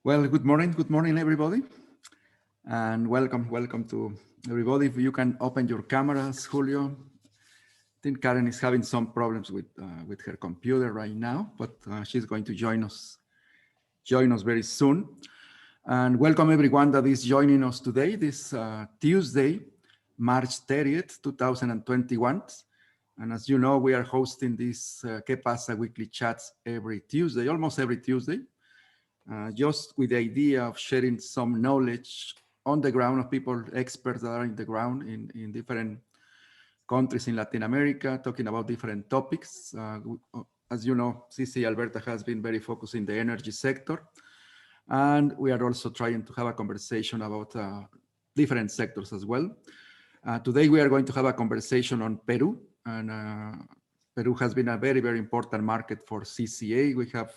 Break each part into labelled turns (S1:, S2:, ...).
S1: Well, good morning, everybody, and welcome to everybody. If you can open your cameras, Julio. I think Karen is having some problems with her computer right now, but she's going to join us very soon. And welcome everyone that is joining us today, this Tuesday, March 30th, 2021. And as you know, we are hosting these Que Pasa weekly chats every Tuesday, almost every Tuesday. Just with the idea of sharing some knowledge on the ground of people, experts that are in the ground in different countries in Latin America, talking about different topics. As you know, CCA Alberta has been very focused in the energy sector. And we are also trying to have a conversation about different sectors as well. Today, we are going to have a conversation on Peru. And Peru has been a very, very important market for CCA. We have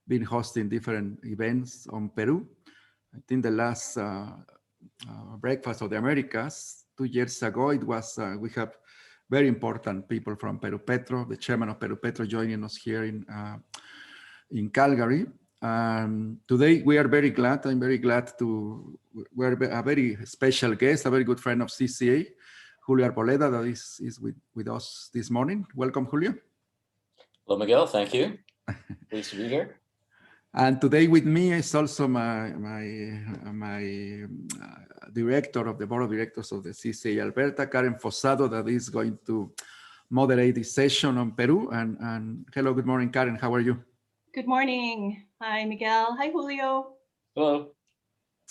S1: been hosting different events on Peru. I think the last Breakfast of the Americas 2 years ago, it was, we have very important people from Peru Petro, the chairman of Peru Petro joining us here in Calgary. Today we are very glad, I'm very glad we're a very special guest, a very good friend of CCA, Julio Arboleda, that is with us this morning. Welcome, Julio.
S2: Hello, Miguel, thank you. Pleased to be here.
S1: And today with me is also my director of the board of directors of the CCA Alberta, Karen Fosado, that is going to moderate this session on Peru. And hello, good morning, Karen. How are you?
S3: Good morning. Hi, Miguel. Hi, Julio.
S2: Hello.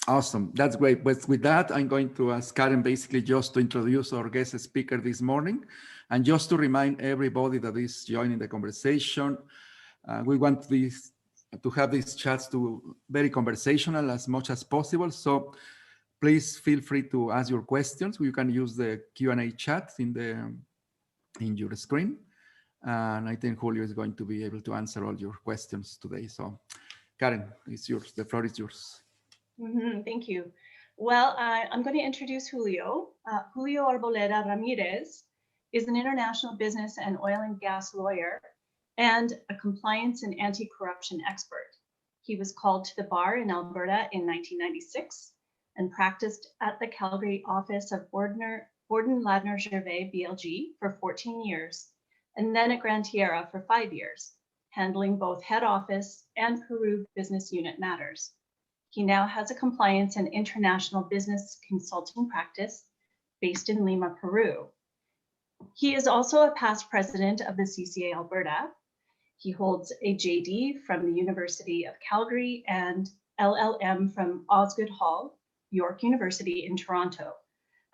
S1: Awesome. That's great. But with that, I'm going to ask Karen basically just to introduce our guest speaker this morning. And just to remind everybody that is joining the conversation, we want to have these chats to very conversational as much as possible. So please feel free to ask your questions. You can use the Q&A chat in your screen. And I think Julio is going to be able to answer all your questions today. So Karen, it's yours. The floor is yours.
S3: Thank you. Well, I'm going to introduce Julio. Julio Arboleda Ramirez is an international business and oil and gas lawyer and a compliance and anti-corruption expert. He was called to the bar in Alberta in 1996 and practiced at the Calgary office of Borden Ladner Gervais BLG for 14 years, and then at Grand Tierra for 5 years, handling both head office and Peru business unit matters. He now has a compliance and international business consulting practice based in Lima, Peru. He is also a past president of the CCA Alberta. He holds a JD from the University of Calgary and LLM from Osgoode Hall, York University in Toronto,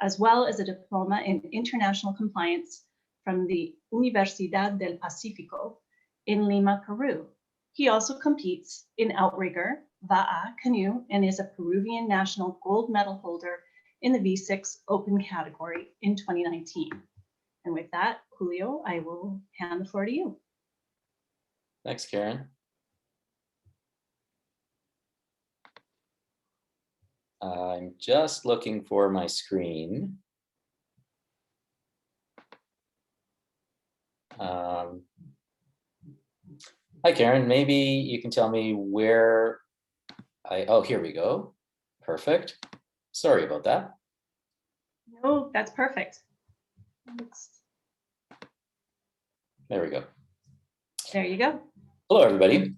S3: as well as a diploma in international compliance from the Universidad del Pacífico in Lima, Peru. He also competes in outrigger, va'a, canoe, and is a Peruvian national gold medal holder in the V6 open category in 2019. And with that, Julio, I will hand the floor to you.
S2: Thanks, Karen. I'm just looking for my screen. Hi, Karen. Maybe you can tell me where oh, here we go. Perfect. Sorry about that.
S3: No, that's perfect.
S2: There we go.
S3: There you go.
S2: Hello, everybody.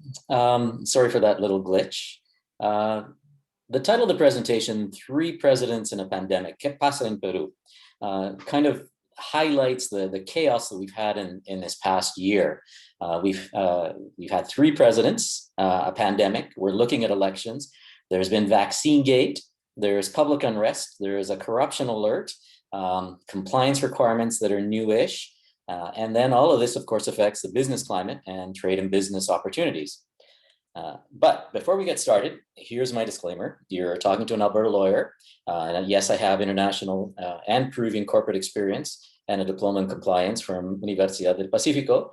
S2: Sorry for that little glitch. The title of the presentation, 3 Presidents in a Pandemic, Que Pasa in Peru, kind of highlights the chaos that we've had in this past year. We've had 3 presidents, a pandemic. We're looking at elections. There's been Vaccinegate. There's public unrest. There's a corruption alert, compliance requirements that are newish. And then all of this, of course, affects the business climate and trade and business opportunities. But before we get started, here's my disclaimer. You're talking to an Alberta lawyer. And yes, I have international and Peruvian corporate experience and a diploma in compliance from Universidad del Pacífico,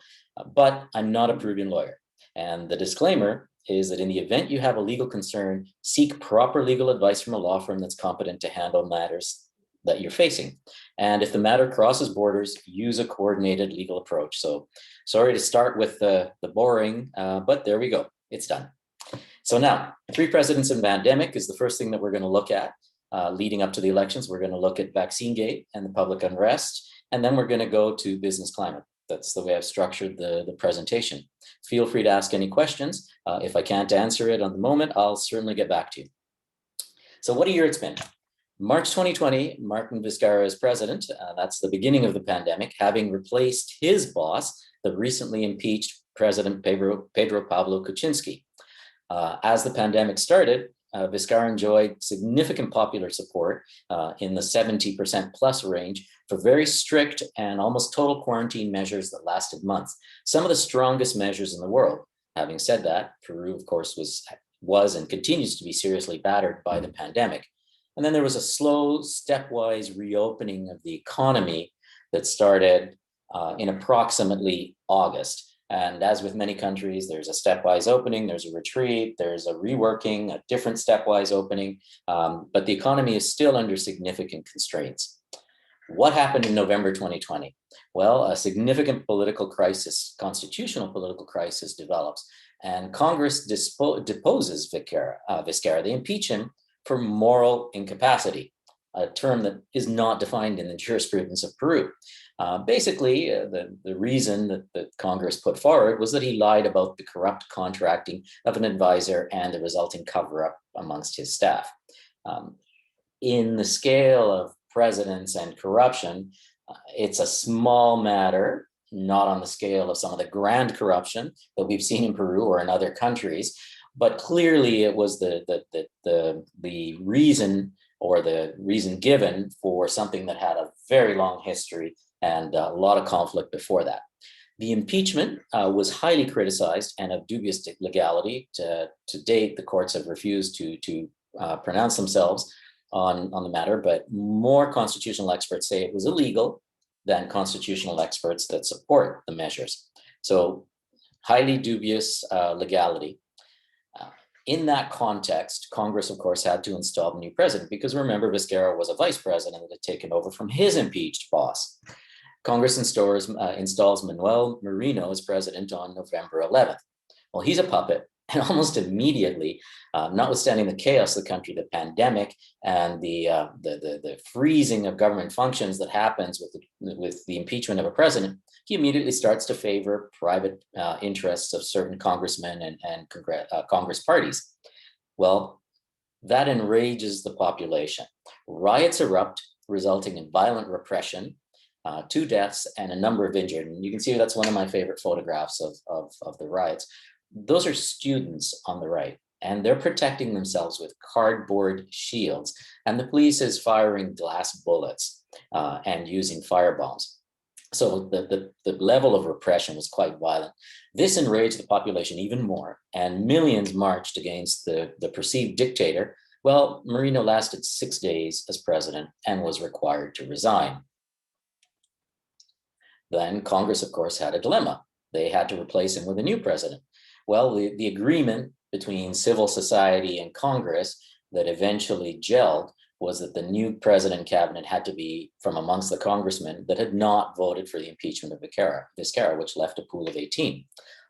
S2: but I'm not a Peruvian lawyer. And the disclaimer is that in the event you have a legal concern, seek proper legal advice from a law firm that's competent to handle matters that you're facing. And if the matter crosses borders, use a coordinated legal approach. So sorry to start with the boring, but there we go. It's done. So now, three presidents in pandemic is the first thing that we're going to look at. Leading up to the elections, we're going to look at Vaccinegate and the public unrest, and then we're going to go to business climate. That's the way I've structured the presentation. Feel free to ask any questions. If I can't answer it on the moment, I'll certainly get back to you. So what a year it's been. March 2020, Martin Vizcarra is president. That's the beginning of the pandemic, having replaced his boss, the recently impeached President Pedro Pablo Kuczynski. As the pandemic started, Vizcarra enjoyed significant popular support in the 70% plus range for very strict and almost total quarantine measures that lasted months, some of the strongest measures in the world. Having said that, Peru, of course, was and continues to be seriously battered by the pandemic. And then there was a slow, stepwise reopening of the economy that started in approximately August. And as with many countries, there's a stepwise opening, there's a retreat, there's a reworking, a different stepwise opening, but the economy is still under significant constraints. What happened in November 2020? Well, a significant political crisis, constitutional political crisis develops, and Congress deposes Vizcarra. They impeach him for moral incapacity, a term that is not defined in the jurisprudence of Peru. Basically, the reason that Congress put forward was that he lied about the corrupt contracting of an advisor and the resulting cover-up amongst his staff. In the scale of presidents and corruption, it's a small matter, not on the scale of some of the grand corruption that we've seen in Peru or in other countries, but clearly it was the reason or the reason given for something that had a very long history and a lot of conflict before that. The impeachment was highly criticized and of dubious legality. To date, the courts have refused to pronounce themselves on the matter, but more constitutional experts say it was illegal than constitutional experts that support the measures. So highly dubious legality. In that context, Congress, of course, had to install the new president because remember, Vizcarra was a vice president that had taken over from his impeached boss. Congress installs Manuel Merino as president on November 11th. Well, he's a puppet, and almost immediately, notwithstanding the chaos of the country, the pandemic, and the freezing of government functions that happens with the impeachment of a president, he immediately starts to favor private interests of certain congressmen and Congress parties. Well, that enrages the population. Riots erupt, resulting in violent repression, 2 deaths and a number of injured. And you can see that's one of my favorite photographs of the riots. Those are students on the right, and they're protecting themselves with cardboard shields. And the police is firing glass bullets and using firebombs. So the level of repression was quite violent. This enraged the population even more, and millions marched against the perceived dictator. Well, Merino lasted 6 days as president and was required to resign. Then Congress, of course, had a dilemma. They had to replace him with a new president. Well, the agreement between civil society and Congress that eventually gelled was that the new president cabinet had to be from amongst the congressmen that had not voted for the impeachment of Vizcarra, which left a pool of 18.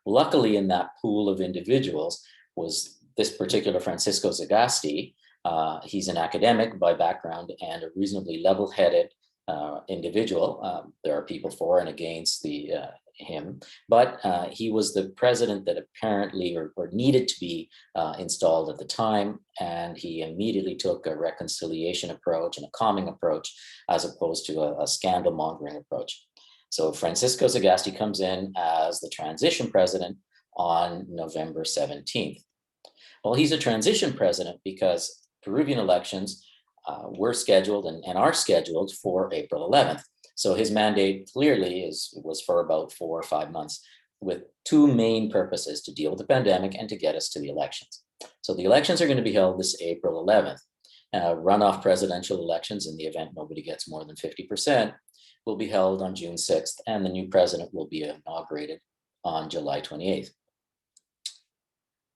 S2: Luckily, in that pool of individuals was this particular Francisco Sagasti. He's an academic by background and a reasonably level-headed individual. There are people for and against him, but he was the president that apparently or needed to be installed at the time, and he immediately took a reconciliation approach and a calming approach as opposed to a scandal mongering approach. So Francisco Sagasti comes in as the transition president on November 17th. Well, he's a transition president because Peruvian elections were scheduled and are scheduled for April 11th. So his mandate clearly was for about 4 or 5 months, with 2 main purposes: to deal with the pandemic and to get us to the elections. So the elections are going to be held this April 11th. Runoff presidential elections, in the event nobody gets more than 50%, will be held on June 6th, and the new president will be inaugurated on July 28th.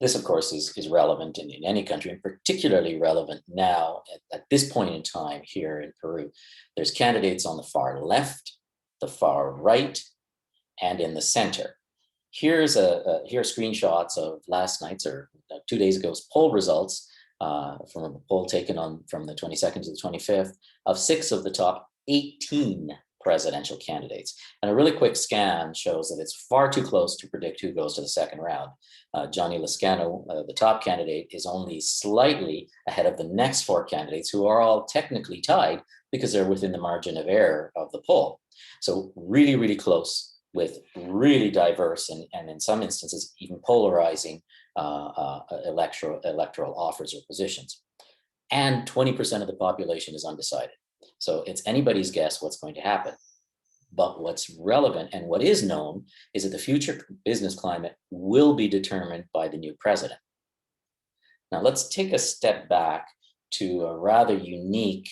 S2: This, of course, is relevant in any country, and particularly relevant now at this point in time here in Peru. There's candidates on the far left, the far right, and in the center. Here are screenshots of last night's or 2 days ago's poll results from a poll taken from the 22nd to the 25th of 6 of the top 18 presidential candidates. And a really quick scan shows that it's far too close to predict who goes to the second round. Johnny Lozano, the top candidate, is only slightly ahead of the next 4 candidates, who are all technically tied because they're within the margin of error of the poll. So really, really close, with really diverse and in some instances even polarizing electoral offers or positions. And 20% of the population is undecided. So it's anybody's guess what's going to happen. But what's relevant and what is known is that the future business climate will be determined by the new president. Now let's take a step back to a rather unique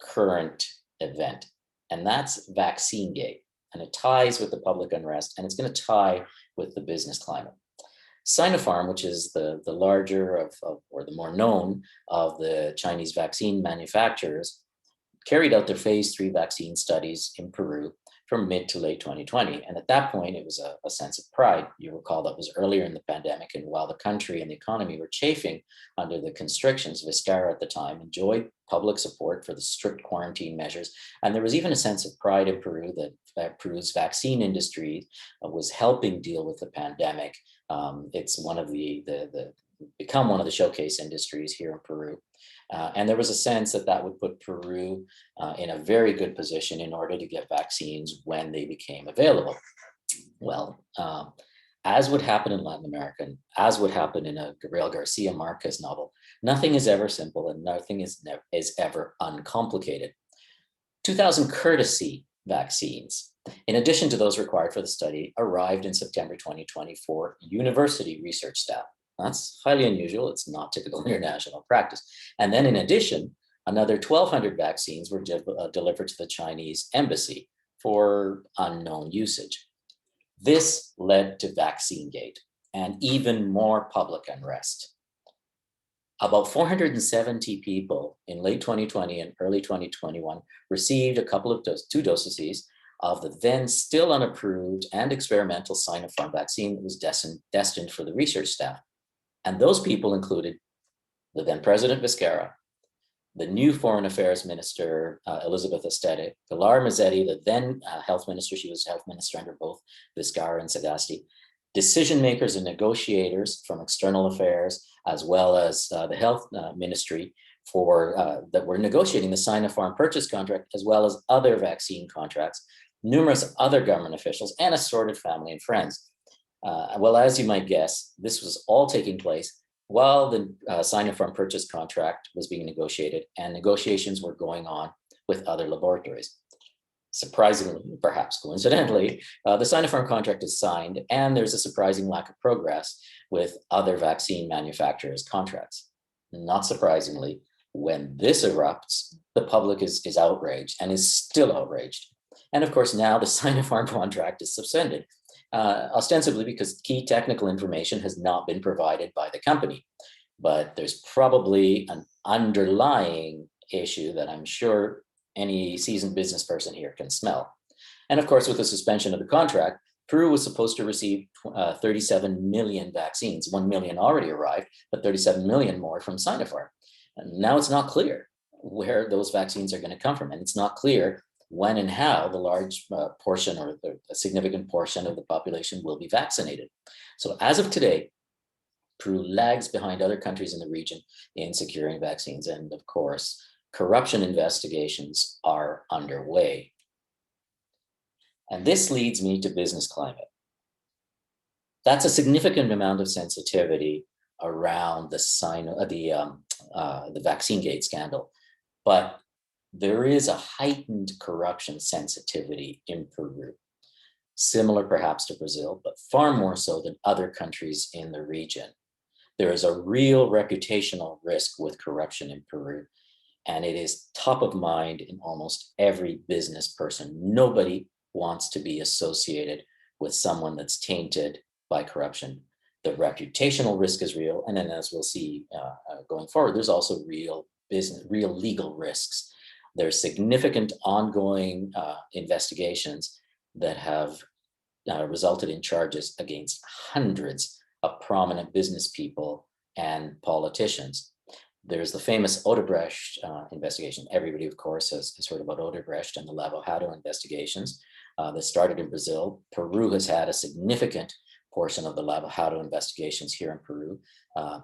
S2: current event, and that's Vaccinegate. And it ties with the public unrest, and it's going to tie with the business climate. Sinopharm, which is the larger or the more known of the Chinese vaccine manufacturers, carried out their phase 3 vaccine studies in Peru from mid to late 2020. And at that point, it was a sense of pride. You recall that was earlier in the pandemic, and while the country and the economy were chafing under the constrictions, Vizcarra at the time enjoyed public support for the strict quarantine measures. And there was even a sense of pride in Peru that Peru's vaccine industry was helping deal with the pandemic. It's one of become one of the showcase industries here in Peru. And there was a sense that would put Peru in a very good position in order to get vaccines when they became available. Well, as would happen in Latin America, as would happen in a Gabriel Garcia Marquez novel, nothing is ever simple and nothing is ever uncomplicated. 2,000 courtesy vaccines, in addition to those required for the study, arrived in September 2020 for university research staff. That's highly unusual. It's not typical international practice. And then in addition, another 1,200 vaccines were delivered to the Chinese embassy for unknown usage. This led to Vaccinegate and even more public unrest. About 470 people in late 2020 and early 2021 received two doses of the then still unapproved and experimental Sinopharm vaccine that was destined for the research staff. And those people included the then President Vizcarra, the new Foreign Affairs Minister, Elizabeth Estete, Pilar Mazzetti, the then Health Minister, she was Health Minister under both Vizcarra and Sagasti, decision makers and negotiators from External Affairs, as well as the Health Ministry that were negotiating the Sinopharm purchase contract, as well as other vaccine contracts, numerous other government officials, and assorted family and friends. Well, as you might guess, this was all taking place while the Sinopharm purchase contract was being negotiated, and negotiations were going on with other laboratories. Surprisingly, perhaps coincidentally, the Sinopharm contract is signed, and there's a surprising lack of progress with other vaccine manufacturers' contracts. Not surprisingly, when this erupts, the public is outraged and is still outraged. And of course, now the Sinopharm contract is suspended. Ostensibly because key technical information has not been provided by the company. But there's probably an underlying issue that I'm sure any seasoned business person here can smell. And of course, with the suspension of the contract, Peru was supposed to receive 37 million vaccines. 1 million already arrived, but 37 million more from Sinopharm. And now it's not clear where those vaccines are going to come from. And it's not clear when and how the large portion or a significant portion of the population will be vaccinated. So as of today, Peru lags behind other countries in the region in securing vaccines. And of course, corruption investigations are underway. And this leads me to business climate. That's a significant amount of sensitivity around the Vaccinegate scandal. But there is a heightened corruption sensitivity in Peru, similar perhaps to Brazil, but far more so than other countries in the region. There is a real reputational risk with corruption in Peru, and it is top of mind in almost every business person. Nobody wants to be associated with someone that's tainted by corruption. The reputational risk is real, and then as we'll see going forward, there's also real legal risks. There's significant ongoing investigations that have resulted in charges against hundreds of prominent business people and politicians. There's the famous Odebrecht investigation. Everybody, of course, has heard about Odebrecht and the Lava-Jato investigations that started in Brazil. Peru has had a significant portion of the Lava-Jato investigations here in Peru,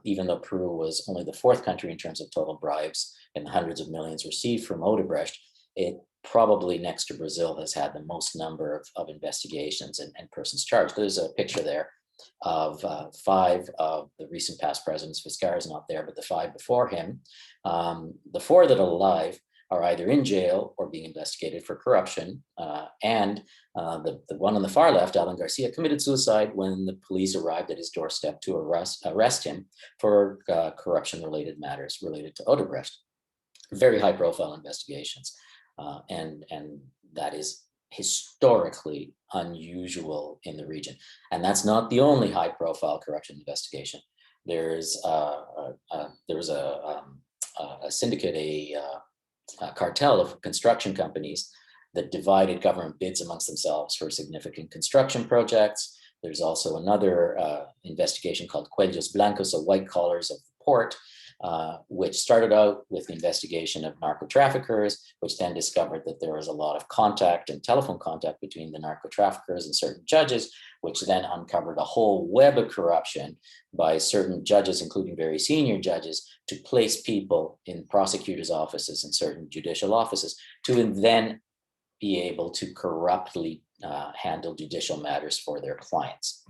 S2: even though Peru was only the 4th country in terms of total bribes and the hundreds of millions received from Odebrecht. It probably, next to Brazil, has had the most number of investigations and persons charged. There's a picture there of 5 of the recent past presidents. Vizcarra is not there, but the 5 before him. The 4 that are alive are either in jail or being investigated for corruption. And the one on the far left, Alan Garcia, committed suicide when the police arrived at his doorstep to arrest him for corruption-related matters related to Odebrecht. Very high-profile investigations. And that is historically unusual in the region. And that's not the only high-profile corruption investigation. There was a syndicate, a cartel of construction companies that divided government bids amongst themselves for significant construction projects. There's also another investigation called Cuellos Blancos, so white collars of the port, which started out with the investigation of narco-traffickers, which then discovered that there was a lot of contact and telephone contact between the narco-traffickers and certain judges, which then uncovered a whole web of corruption by certain judges, including very senior judges, to place people in prosecutors' offices and certain judicial offices to then be able to corruptly handle judicial matters for their clients.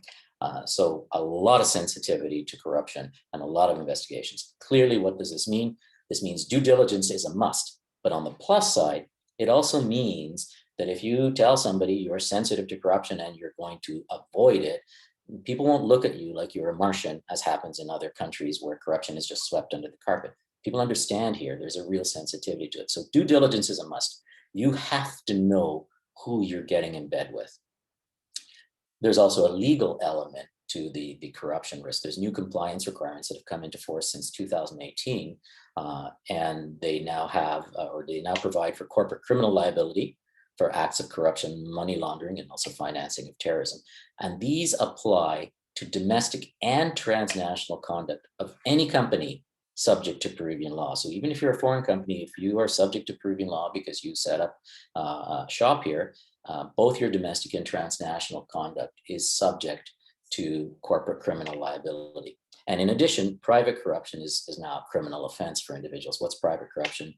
S2: So a lot of sensitivity to corruption and a lot of investigations. Clearly, what does this mean? This means due diligence is a must. But on the plus side, it also means that if you tell somebody you're sensitive to corruption and you're going to avoid it, people won't look at you like you're a Martian, as happens in other countries where corruption is just swept under the carpet. People understand here, there's a real sensitivity to it. So due diligence is a must. You have to know who you're getting in bed with. There's also a legal element to the corruption risk. There's new compliance requirements that have come into force since 2018, and they now have, or they now provide for corporate criminal liability for acts of corruption, money laundering, and also financing of terrorism. And these apply to domestic and transnational conduct of any company subject to Peruvian law. So even if you're a foreign company, if you are subject to Peruvian law because you set up a shop here, both your domestic and transnational conduct is subject to corporate criminal liability. And in addition, private corruption is now a criminal offense for individuals. What's private corruption?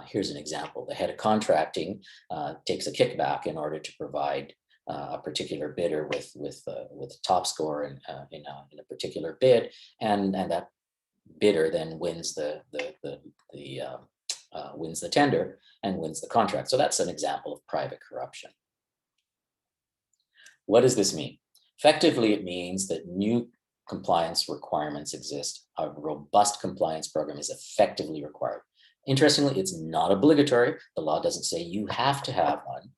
S2: Here's an example. The head of contracting takes a kickback in order to provide a particular bidder with a top score in a particular bid, and that bidder then wins wins the tender and wins the contract. So that's an example of private corruption. What does this mean? Effectively, it means that new compliance requirements exist. A robust compliance program is effectively required. Interestingly, it's not obligatory. The law doesn't say you have to have one,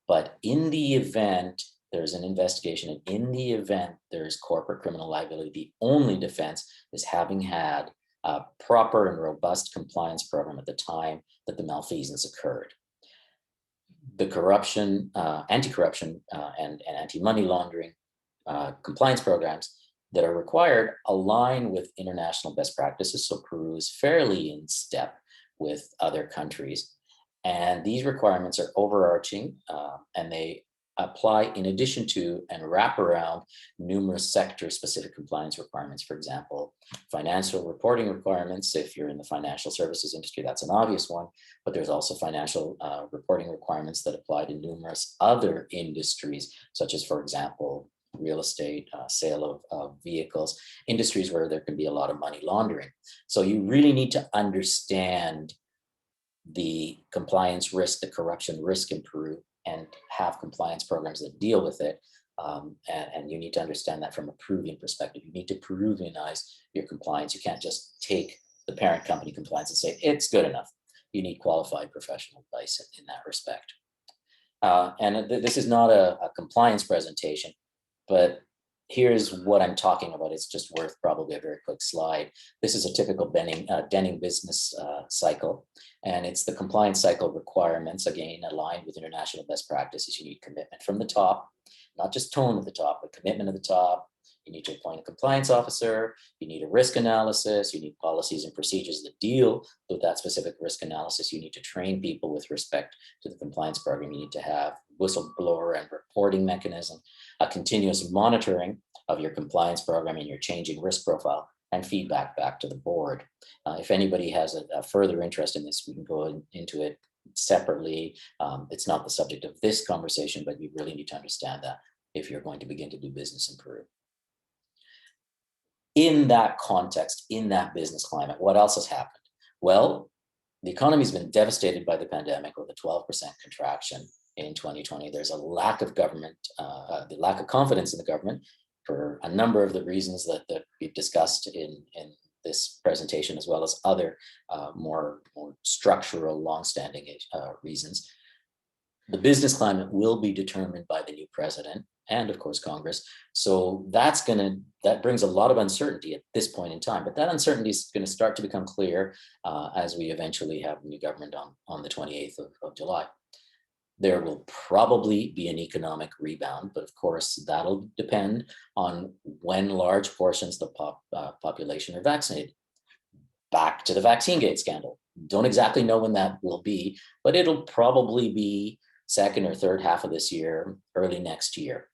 S2: but in the event there's an investigation and in the event there's corporate criminal liability, the only defense is having had a proper and robust compliance program at the time that the malfeasance occurred. The corruption, anti-corruption and anti-money laundering compliance programs that are required align with international best practices. So Peru is fairly in step with other countries. And these requirements are overarching and they apply in addition to and wrap around numerous sector-specific compliance requirements. For example, financial reporting requirements. If you're in the financial services industry, that's an obvious one, but there's also financial reporting requirements that apply to numerous other industries, such as, for example, real estate, sale of vehicles, industries where there can be a lot of money laundering. So you really need to understand the compliance risk, the corruption risk in Peru, and have compliance programs that deal with it. And you need to understand that from a Peruvian perspective. You need to Peruvianize your compliance. You can't just take the parent company compliance and say, it's good enough. You need qualified professional advice in that respect. And this is not a compliance presentation, but here's what I'm talking about. It's just worth probably a very quick slide. This is a typical Denning business cycle, and it's the compliance cycle requirements, again, aligned with international best practices. You need commitment from the top. not just tone at the top, but commitment at the top. You need to appoint a compliance officer, you need a risk analysis, you need policies and procedures that deal with that specific risk analysis. You need to train people with respect to the compliance program. You need to have whistleblower and reporting mechanism, a continuous monitoring of your compliance program and your changing risk profile, and feedback back to the board. If anybody has a further interest in this, we can go into it separately. It's not the subject of this conversation, but you really need to understand that if you're going to begin to do business in Peru. In that context, in that business climate, what else has happened? Well, the economy's been devastated by the pandemic with a 12% contraction in 2020. There's a lack of government, the lack of confidence in the government for a number of the reasons that we've discussed in this presentation, as well as other more structural, longstanding reasons. The business climate will be determined by the new president and, of course, Congress. So that brings a lot of uncertainty at this point in time. But that uncertainty is going to start to become clear as we eventually have a new government on the 28th of July. There will probably be an economic rebound, but of course, that'll depend on when large portions of the population are vaccinated. Back to the Vaccinegate scandal. Don't exactly know when that will be, but it'll probably be second or third half of this year, early next year.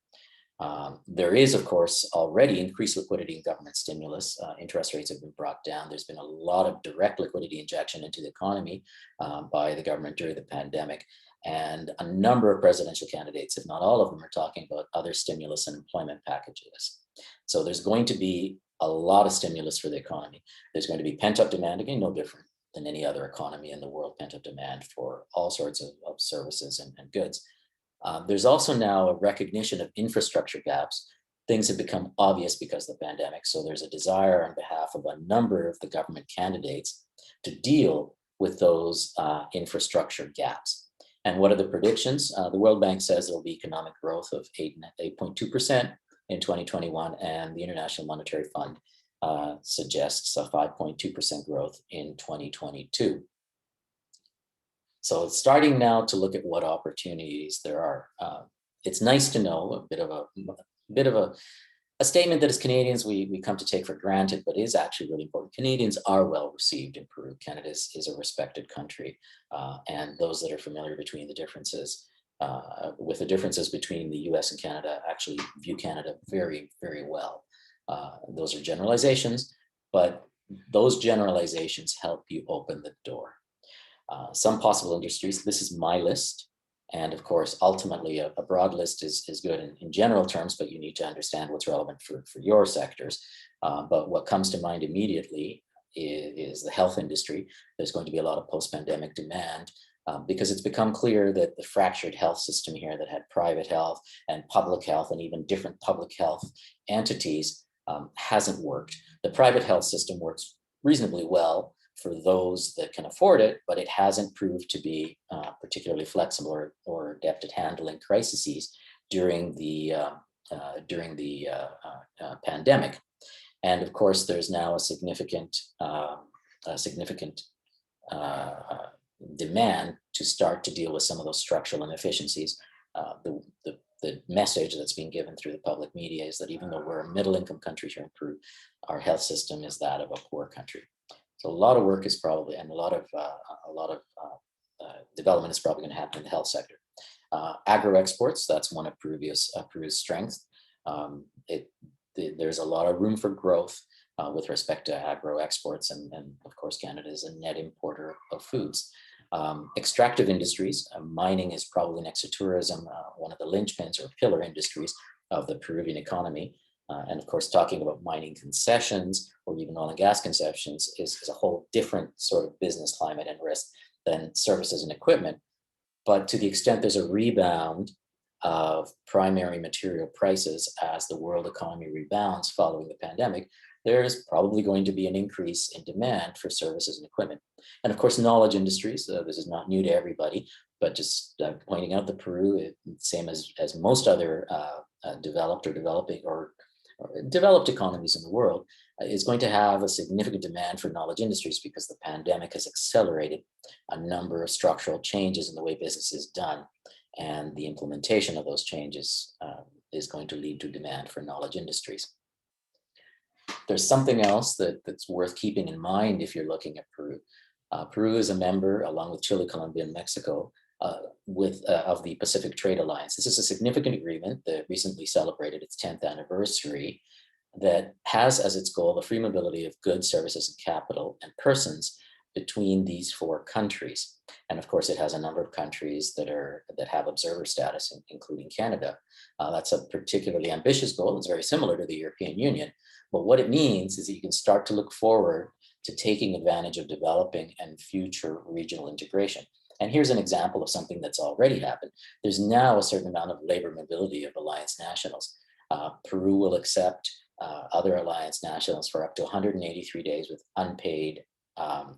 S2: There is, of course, already increased liquidity in government stimulus. Interest rates have been brought down. There's been a lot of direct liquidity injection into the economy by the government during the pandemic. And a number of presidential candidates, if not all of them, are talking about other stimulus and employment packages. So there's going to be a lot of stimulus for the economy. There's going to be pent-up demand, again, no different than any other economy in the world, pent-up demand for all sorts of services and goods. There's also now a recognition of infrastructure gaps. Things have become obvious because of the pandemic. So there's a desire on behalf of a number of the government candidates to deal with those infrastructure gaps. And what are the predictions? The World Bank says there will be economic growth of 8.2% in 2021, and the International Monetary Fund suggests a 5.2% growth in 2022. So starting now to look at what opportunities there are. It's nice to know a bit of a statement that as Canadians we come to take for granted, but is actually really important. Canadians are well received in Peru. Canada is a respected country, and those that are familiar between the differences, with the differences between the US and Canada, actually view Canada very, very well. Those are generalizations, but those generalizations help you open the door. Some possible industries, this is my list. And of course, ultimately, a broad list is good in general terms, but you need to understand what's relevant for your sectors. But what comes to mind immediately is the health industry. There's going to be a lot of post-pandemic demand because it's become clear that the fractured health system here that had private health and public health and even different public health entities hasn't worked. The private health system works reasonably well for those that can afford it, but it hasn't proved to be particularly flexible or adept at handling crises during the pandemic. And of course, there's now a significant demand to start to deal with some of those structural inefficiencies. The message that's being given through the public media is that even though we're a middle-income country here in Peru, our health system is that of a poor country. So a lot of work is probably, and a lot of development is probably going to happen in the health sector. Agro exports, that's one of Peru's strengths. There's a lot of room for growth with respect to agro exports, and of course Canada is a net importer of foods. Extractive industries, mining is probably next to tourism, one of the linchpins or pillar industries of the Peruvian economy. And of course, talking about mining concessions or even oil and gas concessions is a whole different sort of business climate and risk than services and equipment. But to the extent there's a rebound of primary material prices as the world economy rebounds following the pandemic, there's probably going to be an increase in demand for services and equipment. And of course, knowledge industries, this is not new to everybody, but just pointing out that Peru, same as most other developed or developing or developed economies in the world, is going to have a significant demand for knowledge industries because the pandemic has accelerated a number of structural changes in the way business is done. And the implementation of those changes is going to lead to demand for knowledge industries. There's something else that's worth keeping in mind if you're looking at Peru. Peru is a member, along with Chile, Colombia, and Mexico, of the Pacific Trade Alliance. This is a significant agreement that recently celebrated its 10th anniversary that has as its goal the free mobility of goods, services, and capital and persons between these four countries. And of course, it has a number of countries that have observer status, including Canada. That's a particularly ambitious goal. It's very similar to the European Union. But what it means is that you can start to look forward to taking advantage of developing and future regional integration. And here's an example of something that's already happened. There's now a certain amount of labor mobility of Alliance nationals. Peru will accept other Alliance nationals for up to 183 days with unpaid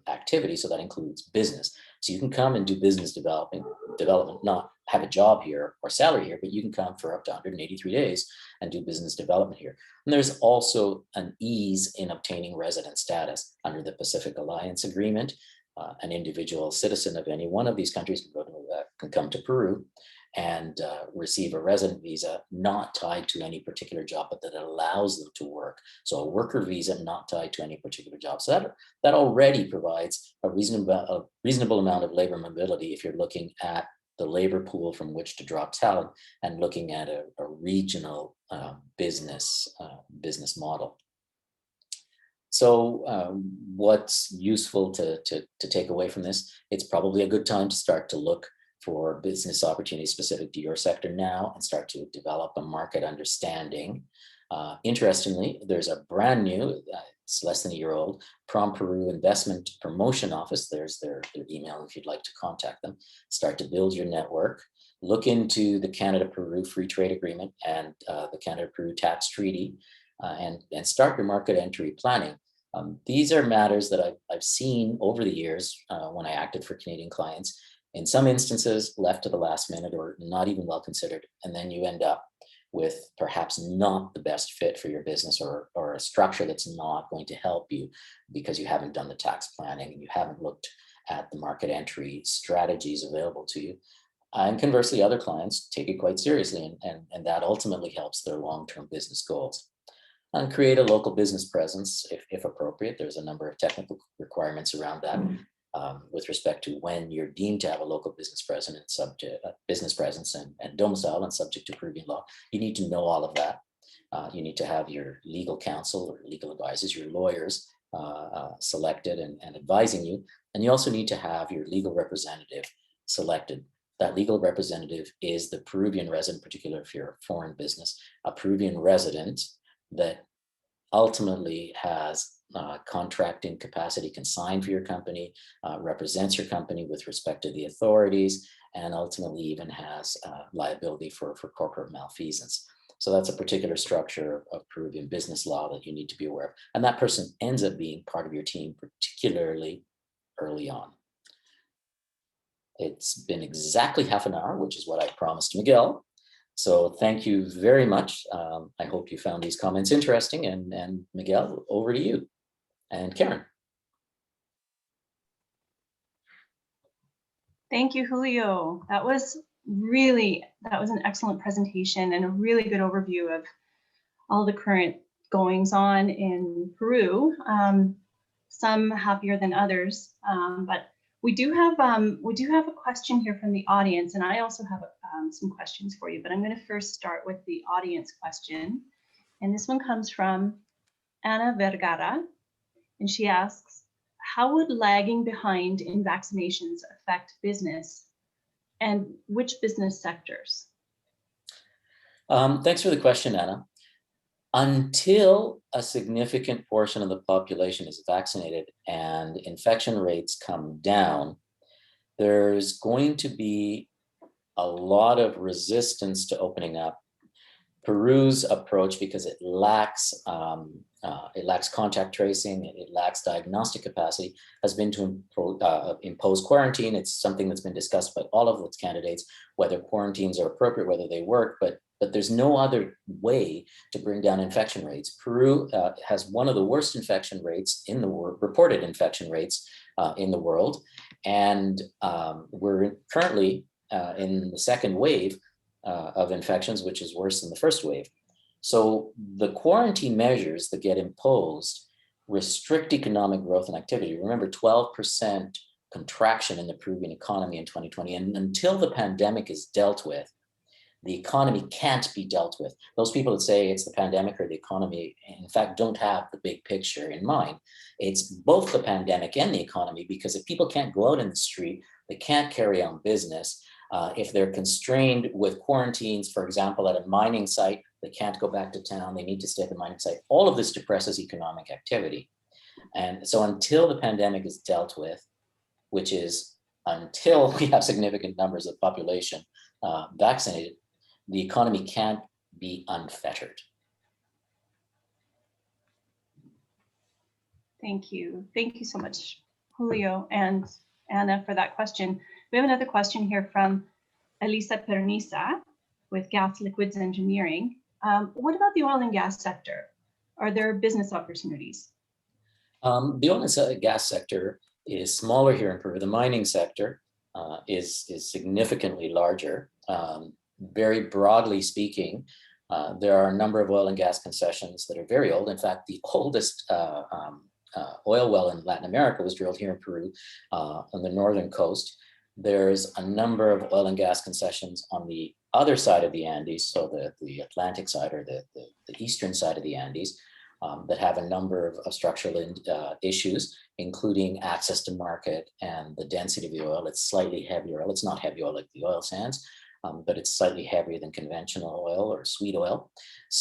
S2: activity. So that includes business. So you can come and do business development, not have a job here or salary here, but you can come for up to 183 days and do business development here. And there's also an ease in obtaining resident status under the Pacific Alliance Agreement. An individual citizen of any one of these countries can come to Peru and receive a resident visa not tied to any particular job, but that allows them to work. So a worker visa not tied to any particular job. So that already provides a reasonable amount of labor mobility if you're looking at the labor pool from which to draw talent and looking at a regional business model. So what's useful to take away from this? It's probably a good time to start to look for business opportunities specific to your sector now and start to develop a market understanding. Interestingly, there's a brand new, it's less than a year old, Prom Peru Investment Promotion Office. There's their email if you'd like to contact them. Start to build your network. Look into the Canada-Peru Free Trade Agreement and the Canada-Peru Tax Treaty and start your market entry planning. These are matters that I've seen over the years when I acted for Canadian clients. In some instances, left to the last minute or not even well considered. And then you end up with perhaps not the best fit for your business or a structure that's not going to help you because you haven't done the tax planning and you haven't looked at the market entry strategies available to you. And conversely, other clients take it quite seriously and that ultimately helps their long-term business goals. And create a local business presence if appropriate. There's a number of technical requirements around that. With respect to when you're deemed to have a local business presence and domicile and subject to Peruvian law. You need to know all of that. You need to have your legal counsel or legal advisors, your lawyers selected and advising you. And you also need to have your legal representative selected. That legal representative is the Peruvian resident, particularly if you're a foreign business, a Peruvian resident that ultimately has contracting capacity, can sign for your company, represents your company with respect to the authorities, and ultimately even has liability for corporate malfeasance. So that's a particular structure of Peruvian business law that you need to be aware of. And that person ends up being part of your team, particularly early on. It's been exactly half an hour, which is what I promised Miguel. So thank you very much. I hope you found these comments interesting. And Miguel, over to you. And Karen.
S3: Thank you, Julio. That was an excellent presentation and a really good overview of all the current goings on in Peru. Some happier than others, but we do have a question here from the audience, and I also have some questions for you. But I'm going to first start with the audience question, and this one comes from Ana Vergara. And she asks, how would lagging behind in vaccinations affect business and which business sectors?
S2: Thanks for the question, Anna. Until a significant portion of the population is vaccinated and infection rates come down, there's going to be a lot of resistance to opening up. Peru's approach, because it lacks contact tracing, it lacks diagnostic capacity, has been to impose quarantine. It's something that's been discussed by all of its candidates, whether quarantines are appropriate, whether they work, but there's no other way to bring down infection rates. Peru has one of the worst infection rates in the world, reported infection rates in the world. And we're currently in the second wave. of infections, which is worse than the first wave. So the quarantine measures that get imposed restrict economic growth and activity. Remember, 12% contraction in the Peruvian economy in 2020. And until the pandemic is dealt with, the economy can't be dealt with. Those people that say it's the pandemic or the economy, in fact, don't have the big picture in mind. It's both the pandemic and the economy, because if people can't go out in the street, they can't carry on business. If they're constrained with quarantines, for example, at a mining site, they can't go back to town, they need to stay at the mining site. All of this depresses economic activity. And so until the pandemic is dealt with, which is until we have significant numbers of population vaccinated, the economy can't be unfettered.
S3: Thank you. Thank you so much, Julio and Anna, for that question. We have another question here from Elisa Pernisa with Gas Liquids Engineering. What about the oil and gas sector? Are there business opportunities?
S2: The oil and gas sector is smaller here in Peru. The mining sector is significantly larger. Very broadly speaking, there are a number of oil and gas concessions that are very old. In fact, the oldest oil well in Latin America was drilled here in Peru on the northern coast. There's a number of oil and gas concessions on the other side of the Andes, so the Atlantic side or the eastern side of the Andes, that have a number of structural issues, including access to market and the density of the oil. It's slightly heavier oil. It's not heavy oil like the oil sands, but it's slightly heavier than conventional oil or sweet oil,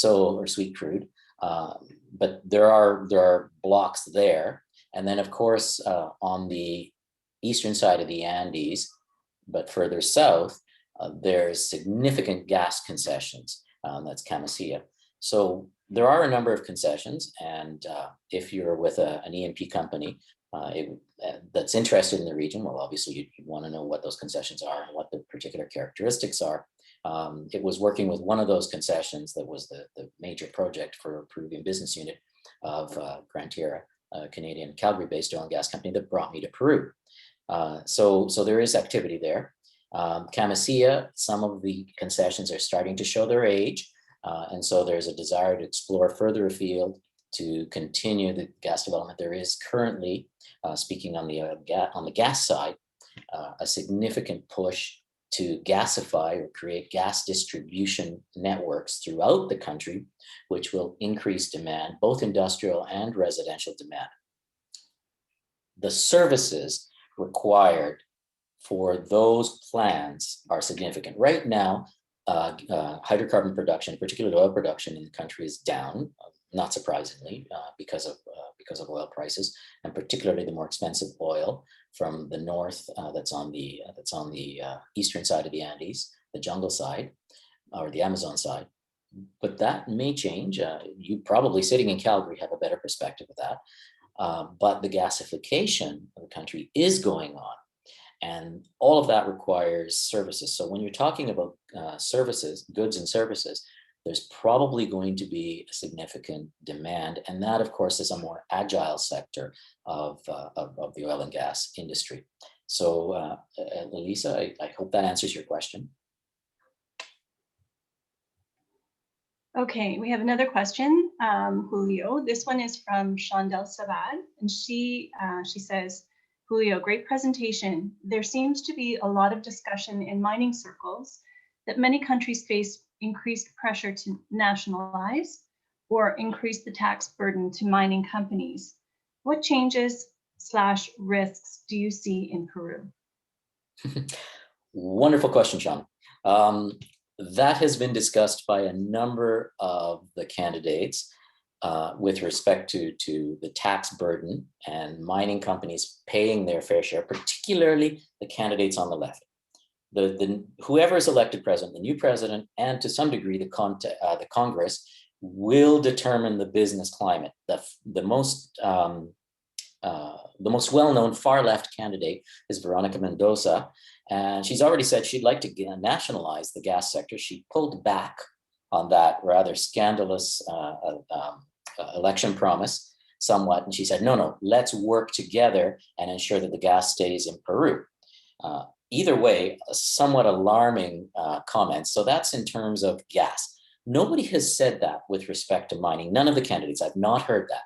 S2: or sweet crude. But there are blocks there. And then, of course, on the eastern side of the Andes, but further south, there's significant gas concessions. That's Camisea. So there are a number of concessions, and if you're with an E&P company that's interested in the region, well, obviously you'd want to know what those concessions are and what the particular characteristics are. It was working with one of those concessions that was the major project for a Peruvian business unit of Gran Tierra, a Canadian Calgary-based oil and gas company, that brought me to Peru. So there is activity there. Camisea, some of the concessions are starting to show their age. And so there's a desire to explore further afield to continue the gas development. There is currently, speaking on the gas side, a significant push to gasify or create gas distribution networks throughout the country, which will increase demand, both industrial and residential demand. The services required for those plans are significant. Right now, hydrocarbon production, particularly oil production in the country, is down, not surprisingly, because of oil prices, and particularly the more expensive oil from the north that's on the eastern side of the Andes, the jungle side, or the Amazon side. But that may change. You probably, sitting in Calgary, have a better perspective of that. But the gasification of the country is going on. And all of that requires services. So when you're talking about services, goods and services, there's probably going to be a significant demand. And that, of course, is a more agile sector of the oil and gas industry. So Elisa, I hope that answers your question.
S3: Okay, we have another question, Julio. This one is from Shondell Savad, and she says, Julio, great presentation. There seems to be a lot of discussion in mining circles that many countries face increased pressure to nationalize or increase the tax burden to mining companies. What changes/risks do you see in Peru?
S2: Wonderful question, Sean. That has been discussed by a number of the candidates with respect to the tax burden and mining companies paying their fair share, particularly the candidates on the left. Whoever is elected president, the new president, and to some degree the Congress, will determine the business climate. The most well-known far left candidate is Veronica Mendoza, and she's already said she'd like to nationalize the gas sector. She pulled back on that rather scandalous election promise somewhat, and she said, no, let's work together and ensure that the gas stays in Peru. either way, somewhat alarming comments. So that's in terms of gas. Nobody has said that with respect to mining. None of the candidates, I've not heard that.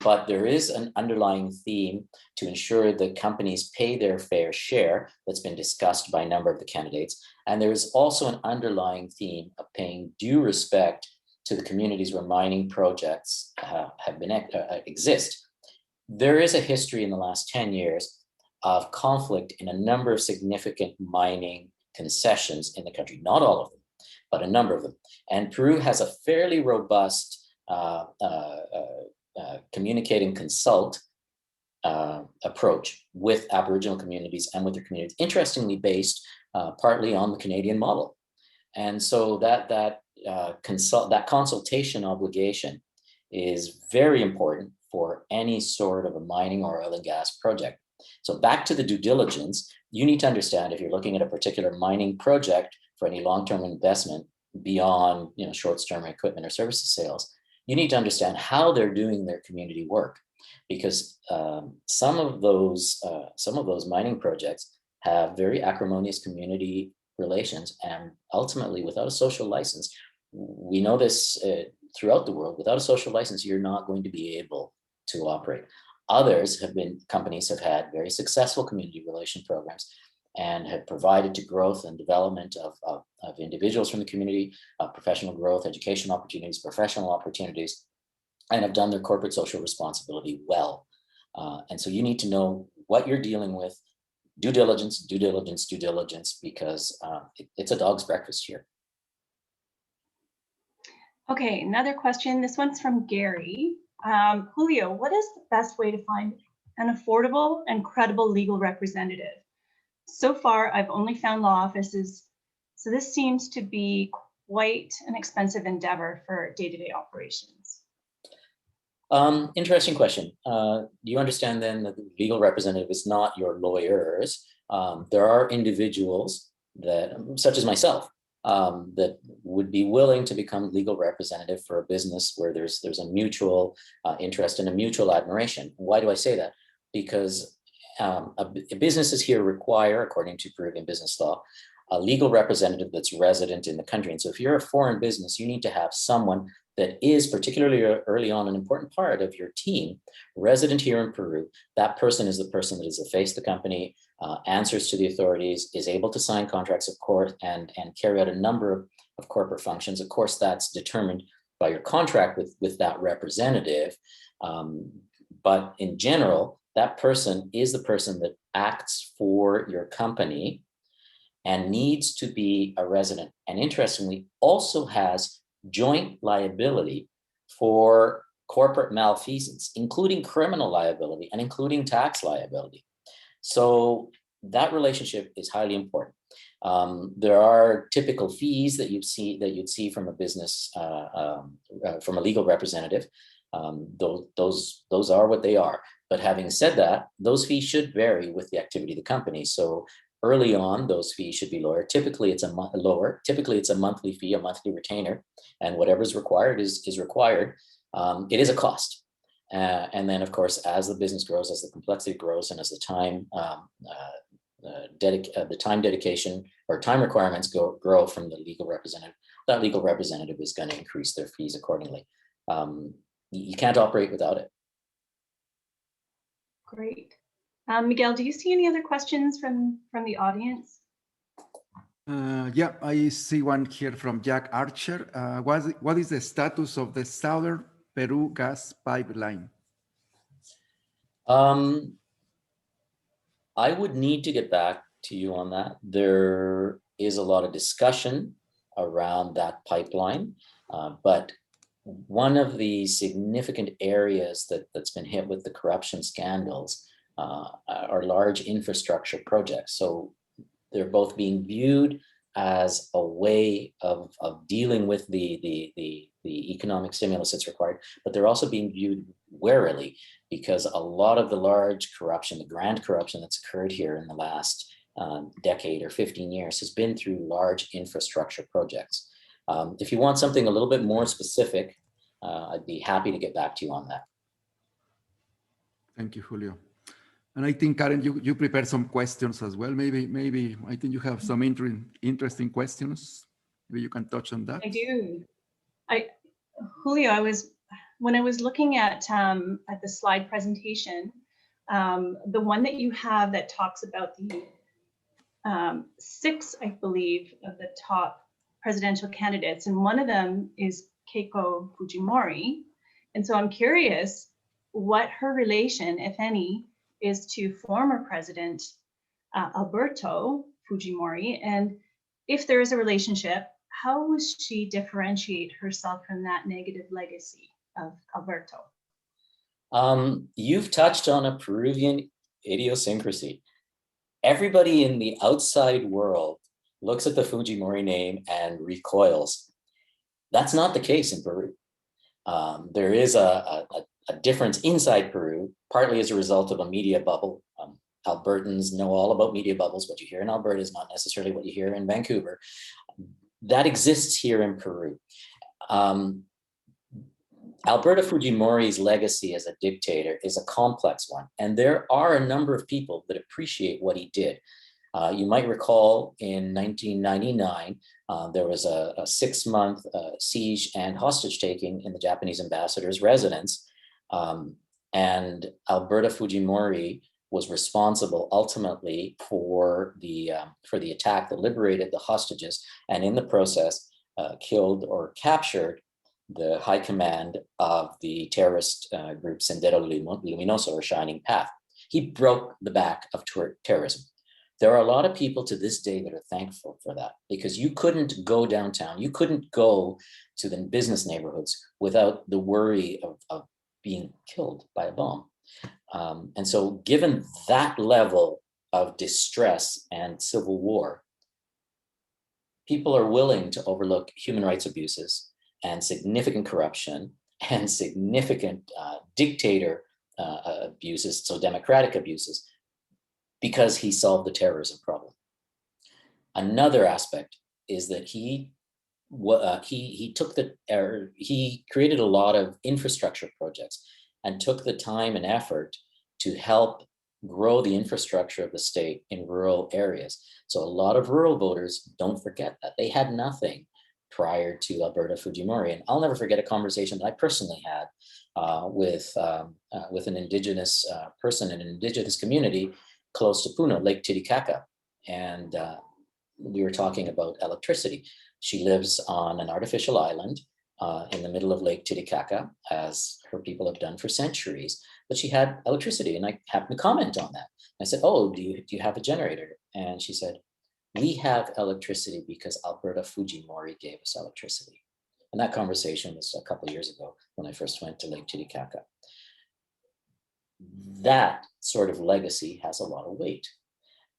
S2: But there is an underlying theme to ensure that companies pay their fair share that's been discussed by a number of the candidates. And there is also an underlying theme of paying due respect to the communities where mining projects exist. There is a history in the last 10 years of conflict in a number of significant mining concessions in the country, not all of them, but a number of them. And Peru has a fairly robust communicate and consult approach with Aboriginal communities and with their communities, interestingly based partly on the Canadian model. And so that consultation obligation is very important for any sort of a mining or oil and gas project. So back to the due diligence, you need to understand if you're looking at a particular mining project for any long-term investment beyond short-term equipment or services sales, you need to understand how they're doing their community work, because some of those mining projects have very acrimonious community relations, and ultimately, without a social license, we know this throughout the world. Without a social license, you're not going to be able to operate. Companies have had very successful community relation programs and have provided to growth and development of individuals from the community, professional growth, education opportunities, professional opportunities, and have done their corporate social responsibility well. And so you need to know what you're dealing with. Due diligence, due diligence, due diligence, because it's a dog's breakfast here.
S3: Okay, another question. This one's from Gary. Julio, what is the best way to find an affordable and credible legal representative? So far, I've only found law offices, so this seems to be quite an expensive endeavor for day-to-day operations.
S2: Interesting question. You understand then that the legal representative is not your lawyers. There are individuals that, such as myself, that would be willing to become legal representative for a business where there's a mutual interest and a mutual admiration. Why do I say that? Because businesses here require, according to Peruvian business law, a legal representative that's resident in the country. And so if you're a foreign business, you need to have someone that is, particularly early on, an important part of your team, resident here in Peru. That person is the person that is the face of the company, answers to the authorities, is able to sign contracts, of course, and carry out a number of corporate functions. Of course, that's determined by your contract with that representative. But in general, that person is the person that acts for your company and needs to be a resident. And interestingly, also has joint liability for corporate malfeasance, including criminal liability and including tax liability. So that relationship is highly important. There are typical fees that you'd see from a business, from a legal representative. Those are what they are. But having said that, those fees should vary with the activity of the company. So early on, those fees should be lower. Typically, it's lower. Typically, it's a monthly fee, a monthly retainer, and whatever's required is required. It is a cost. And then, of course, as the business grows, as the complexity grows, and as the time dedication or time requirements grow from the legal representative, that legal representative is going to increase their fees accordingly. You can't operate without it.
S3: Great. Miguel, do you see any other questions from the audience?
S1: Yeah, I see one here from Jack Archer. What is the status of the Southern Peru gas pipeline?
S2: I would need to get back to you on that. There is a lot of discussion around that pipeline, but one of the significant areas that's been hit with the corruption scandals are large infrastructure projects. So they're both being viewed as a way of dealing with the economic stimulus that's required, but they're also being viewed warily, because a lot of the large corruption, the grand corruption that's occurred here in the last decade or 15 years has been through large infrastructure projects. If you want something a little bit more specific, I'd be happy to get back to you on that.
S1: Thank you, Julio. And I think, Karen, you prepared some questions as well. Maybe I think you have some interesting questions. Maybe you can touch on that.
S3: I do. Julio, when I was looking at the slide presentation, the one that you have that talks about the 6, I believe, of the top presidential candidates, and one of them is Keiko Fujimori. And so I'm curious what her relation, if any, is to former President Alberto Fujimori, and if there is a relationship, how will she differentiate herself from that negative legacy of Alberto?
S2: You've touched on a Peruvian idiosyncrasy. Everybody in the outside world looks at the Fujimori name and recoils. That's not the case in Peru. There is a difference inside Peru, partly as a result of a media bubble. Albertans know all about media bubbles. What you hear in Alberta is not necessarily what you hear in Vancouver. That exists here in Peru. Alberto Fujimori's legacy as a dictator is a complex one, and there are a number of people that appreciate what he did. You might recall in 1999, there was a 6-month siege and hostage taking in the Japanese ambassador's residence, and Alberto Fujimori was responsible ultimately for the attack that liberated the hostages, and in the process killed or captured the high command of the terrorist group Sendero Luminoso, or Shining Path. He broke the back of terrorism. There are a lot of people to this day that are thankful for that, because you couldn't go downtown, you couldn't go to the business neighborhoods without the worry of being killed by a bomb. And so given that level of distress and civil war, people are willing to overlook human rights abuses and significant corruption and significant dictator abuses, so democratic abuses, because he solved the terrorism problem. Another aspect is that he created a lot of infrastructure projects and took the time and effort to help grow the infrastructure of the state in rural areas. So a lot of rural voters don't forget that. They had nothing prior to Alberto Fujimori. And I'll never forget a conversation that I personally had with an indigenous person in an indigenous community close to Puno, Lake Titicaca. And we were talking about electricity. She lives on an artificial island in the middle of Lake Titicaca, as her people have done for centuries, but she had electricity, and I happened to comment on that. I said, "Oh, do you have a generator?" And she said, "We have electricity because Alberto Fujimori gave us electricity." And that conversation was a couple of years ago when I first went to Lake Titicaca. That sort of legacy has a lot of weight.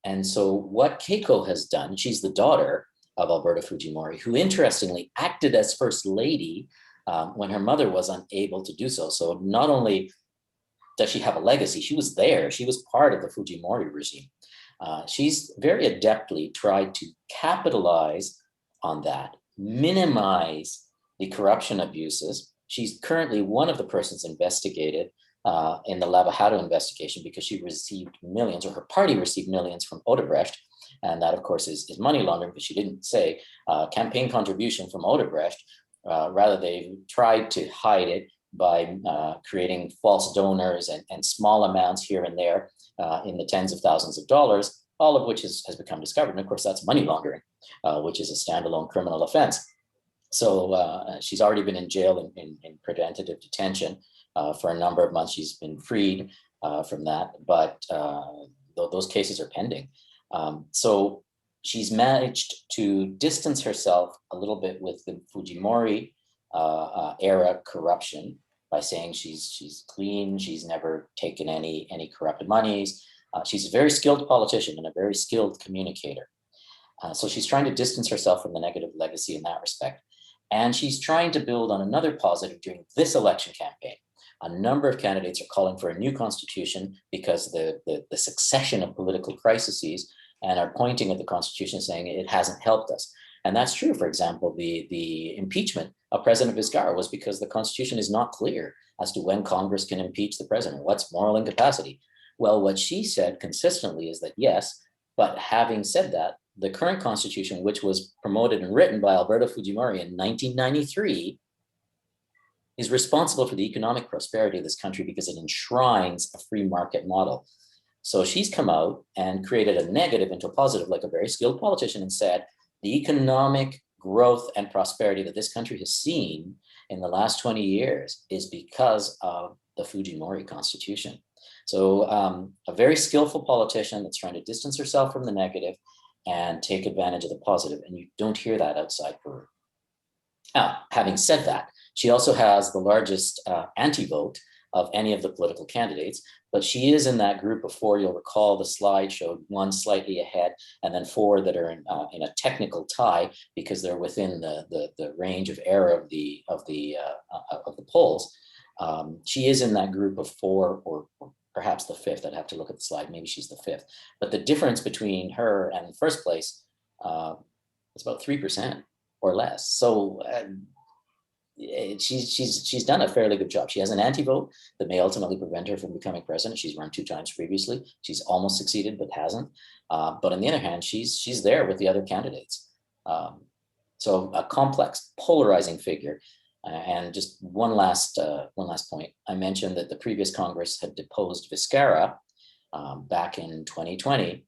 S2: And so what Keiko has done, she's the daughter of Alberto Fujimori, who interestingly acted as first lady when her mother was unable to do so. So not only does she have a legacy, she was there, she was part of the Fujimori regime. She's very adeptly tried to capitalize on that, minimize the corruption abuses. She's currently one of the persons investigated in the Lavajado investigation because she received millions, or her party received millions from Odebrecht. And that, of course, is money laundering, because she didn't say campaign contribution from Odebrecht. Rather, they tried to hide it by creating false donors and small amounts here and there in the tens of thousands of dollars, all of which has become discovered. And of course, that's money laundering, which is a standalone criminal offense. So she's already been in jail in preventative detention for a number of months. She's been freed from that, but those cases are pending. So she's managed to distance herself a little bit with the Fujimori era corruption by saying she's clean, she's never taken any corrupted monies. She's a very skilled politician and a very skilled communicator. So she's trying to distance herself from the negative legacy in that respect. And she's trying to build on another positive during this election campaign. A number of candidates are calling for a new constitution because the succession of political crises, and are pointing at the constitution saying it hasn't helped us. And that's true. For example, the impeachment of President Vizcarra was because the constitution is not clear as to when Congress can impeach the president. What's moral incapacity? Well, what she said consistently is that yes, but having said that, the current constitution, which was promoted and written by Alberto Fujimori in 1993, is responsible for the economic prosperity of this country because it enshrines a free market model. So she's come out and created a negative into a positive, like a very skilled politician, and said the economic growth and prosperity that this country has seen in the last 20 years is because of the Fujimori constitution. So a very skillful politician that's trying to distance herself from the negative and take advantage of the positive. And you don't hear that outside Peru. Having said that, she also has the largest anti-vote of any of the political candidates, but she is in that group of four. You'll recall the slide showed one slightly ahead and then four that are in a technical tie because they're within the range of error of the polls. She is in that group of four, or perhaps the fifth. I'd have to look at the slide. Maybe she's the fifth. But the difference between her and first place is about 3% or less. So she's done a fairly good job. She has an anti-vote that may ultimately prevent her from becoming president. She's run 2 times previously. She's almost succeeded, but hasn't. But on the other hand, she's there with the other candidates. So a complex, polarizing figure. And just one last point. I mentioned that the previous Congress had deposed Vizcarra back in 2020.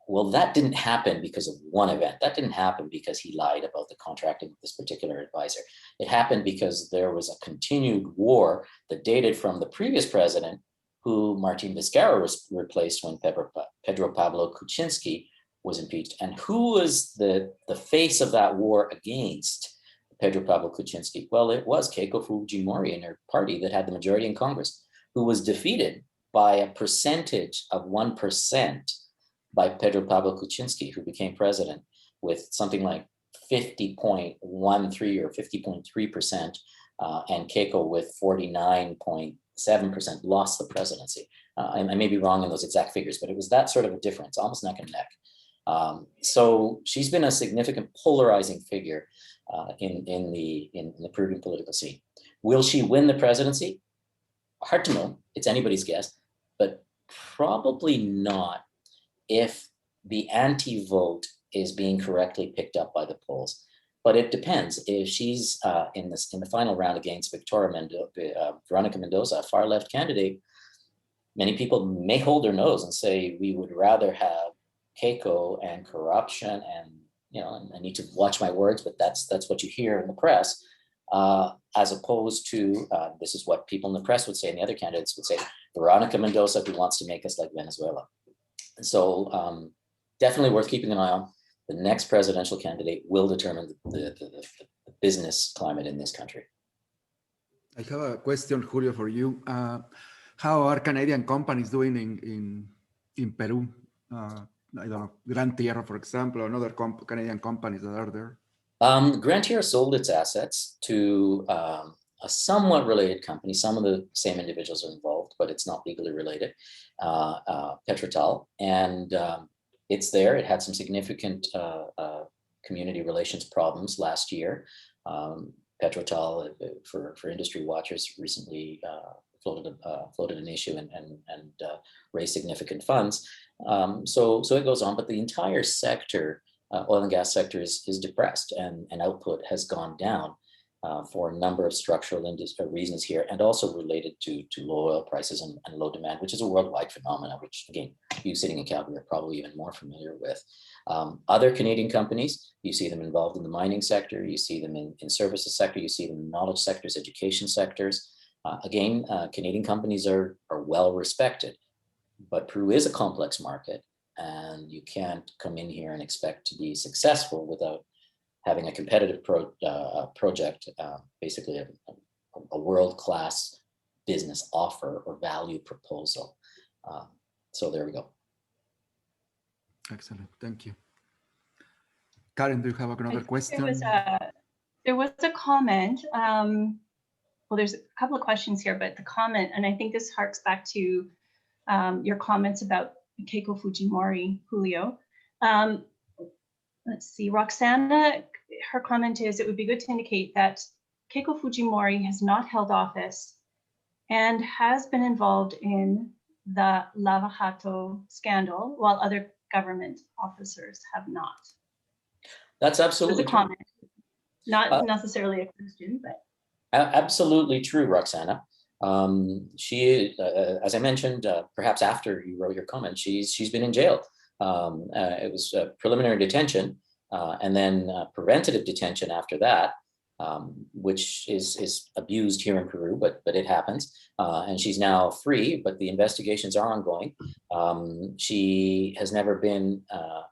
S2: Well, that didn't happen because of one event. That didn't happen because he lied about the contracting with this particular advisor. It happened because there was a continued war that dated from the previous president, who Martin Vizcarra was replaced when Pedro Pablo Kuczynski was impeached. And who was the face of that war against Pedro Pablo Kuczynski? Well, it was Keiko Fujimori and her party that had the majority in Congress, who was defeated by a percentage of 1% by Pedro Pablo Kuczynski, who became president with something like 50.13 or 50.3%, and Keiko with 49.7% lost the presidency. I may be wrong in those exact figures, but it was that sort of a difference, almost neck and neck. So she's been a significant polarizing figure in the Peruvian political scene. Will she win the presidency? Hard to know. It's anybody's guess, but probably not if the anti-vote is being correctly picked up by the polls. But it depends. If she's in the final round against Veronica Mendoza, a far-left candidate, many people may hold their nose and say, we would rather have Keiko and corruption and, I need to watch my words, but that's what you hear in the press, as opposed to, this is what people in the press would say, and the other candidates would say, Veronica Mendoza, who wants to make us like Venezuela. So definitely worth keeping an eye on. The next presidential candidate will determine the business climate in this country.
S1: I have a question, Julio, for you. How are Canadian companies doing in Peru? I don't know, Gran Tierra, for example, or other Canadian companies that are there?
S2: Gran Tierra sold its assets to a somewhat related company. Some of the same individuals are involved, but it's not legally related, Petrotal. And it's there. It had some significant community relations problems last year. Petrotal, for industry watchers, recently floated an issue and raised significant funds. So it goes on, but the entire sector, oil and gas sector, is depressed, and output has gone down for a number of structural reasons here, and also related to low oil prices and low demand, which is a worldwide phenomenon, which, again, you sitting in Calgary are probably even more familiar with. Other Canadian companies, you see them involved in the mining sector, you see them in services sector, you see them in knowledge sectors, education sectors. Again, Canadian companies are well respected, but Peru is a complex market, and you can't come in here and expect to be successful without having a competitive project, basically a world-class business offer or value proposal. So there we go.
S1: Excellent, thank you. Karen, do you have another question?
S3: There was a comment. Well, there's a couple of questions here, but the comment, and I think this harks back to your comments about Keiko Fujimori, Julio. Let's see, Roxana, her comment is, it would be good to indicate that Keiko Fujimori has not held office and has been involved in the Lava Jato scandal, while other government officers have not.
S2: That's absolutely
S3: It's a
S2: true.
S3: comment, not necessarily a question, but.
S2: Absolutely true, Roxana. She, as I mentioned, perhaps after you wrote your comment, she's been in jail. It was preliminary detention and then preventative detention after that, which is abused here in Peru, but it happens. And she's now free, but the investigations are ongoing. She has never been a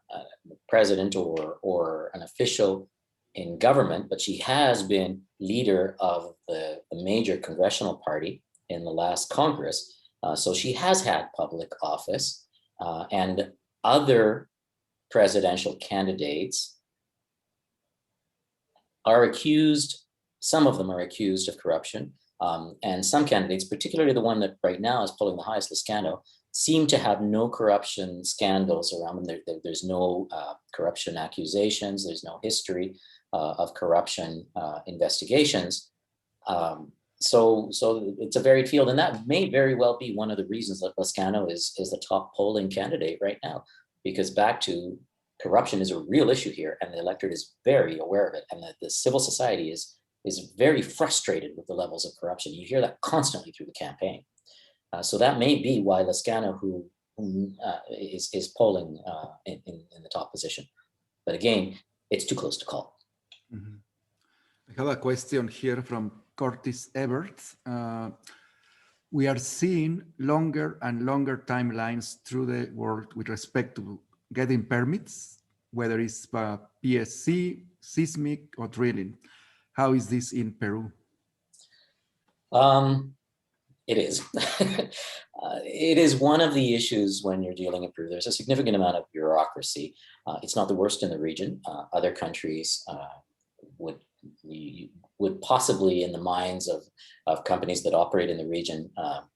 S2: president or an official in government, but she has been leader of the major congressional party in the last Congress. So she has had public office, and other presidential candidates are accused, some of them are accused of corruption, and some candidates, particularly the one that right now is pulling the highest, Lezcano, seem to have no corruption scandals around them. There's no corruption accusations, there's no history of corruption investigations. So it's a varied field, and that may very well be one of the reasons that Lezcano is the top polling candidate right now, because back to corruption is a real issue here, and the electorate is very aware of it, and that the civil society is very frustrated with the levels of corruption. You hear that constantly through the campaign. So that may be why Lezcano, who is polling in the top position. But again, it's too close to call.
S1: Mm-hmm. I have a question here from Curtis Ebert. We are seeing longer and longer timelines through the world with respect to getting permits, whether it's PSC, seismic, or drilling. How is this in Peru?
S2: It is. It is one of the issues when you're dealing in Peru. There's a significant amount of bureaucracy. It's not the worst in the region. Other countries would possibly, in the minds of companies that operate in the region,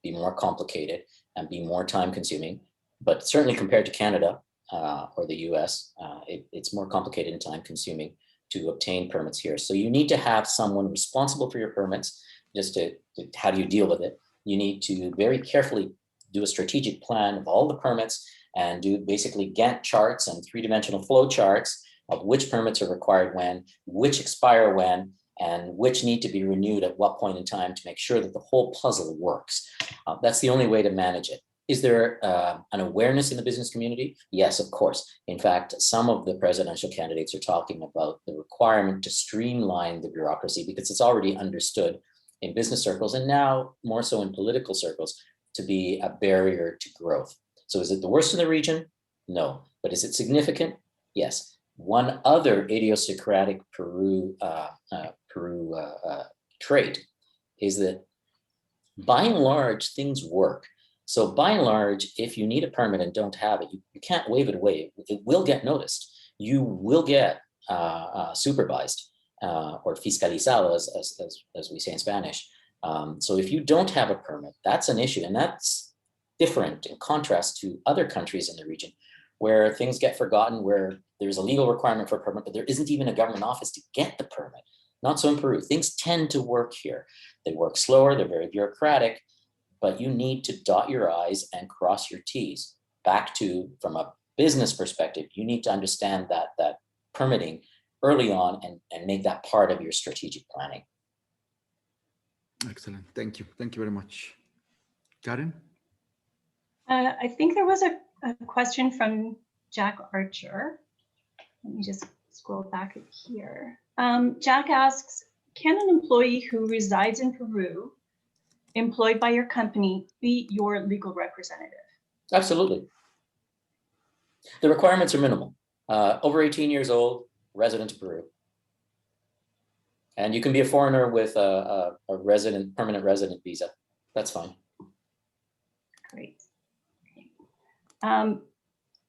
S2: be more complicated and be more time consuming. But certainly compared to Canada or the US, it's more complicated and time consuming to obtain permits here. So you need to have someone responsible for your permits. Just to how do you deal with it? You need to very carefully do a strategic plan of all the permits and do basically Gantt charts and three-dimensional flow charts of which permits are required when, which expire when, and which need to be renewed at what point in time to make sure that the whole puzzle works. That's the only way to manage it. Is there an awareness in the business community? Yes, of course. In fact, some of the presidential candidates are talking about the requirement to streamline the bureaucracy because it's already understood in business circles and now more so in political circles to be a barrier to growth. So is it the worst in the region? No. But is it significant? Yes. One other idiosyncratic Peru trait is that by and large, things work. So by and large, if you need a permit and don't have it, you can't wave it away. It will get noticed. You will get supervised or fiscalizado, as we say in Spanish. So if you don't have a permit, that's an issue. And that's different in contrast to other countries in the region where things get forgotten, where there's a legal requirement for a permit, but there isn't even a government office to get the permit. Not so in Peru. Things tend to work here. They work slower, they're very bureaucratic, but you need to dot your I's and cross your T's. Back to, from a business perspective, you need to understand that permitting early on and make that part of your strategic planning.
S1: Excellent. Thank you. Thank you very much. Karen?
S3: I think there was a question from Jack Archer. Let me just scroll back here. Jack asks, can an employee who resides in Peru, employed by your company, be your legal representative?
S2: Absolutely. The requirements are minimal. Over 18 years old, resident of Peru. And you can be a foreigner with a permanent resident visa. That's fine.
S3: Great. Okay.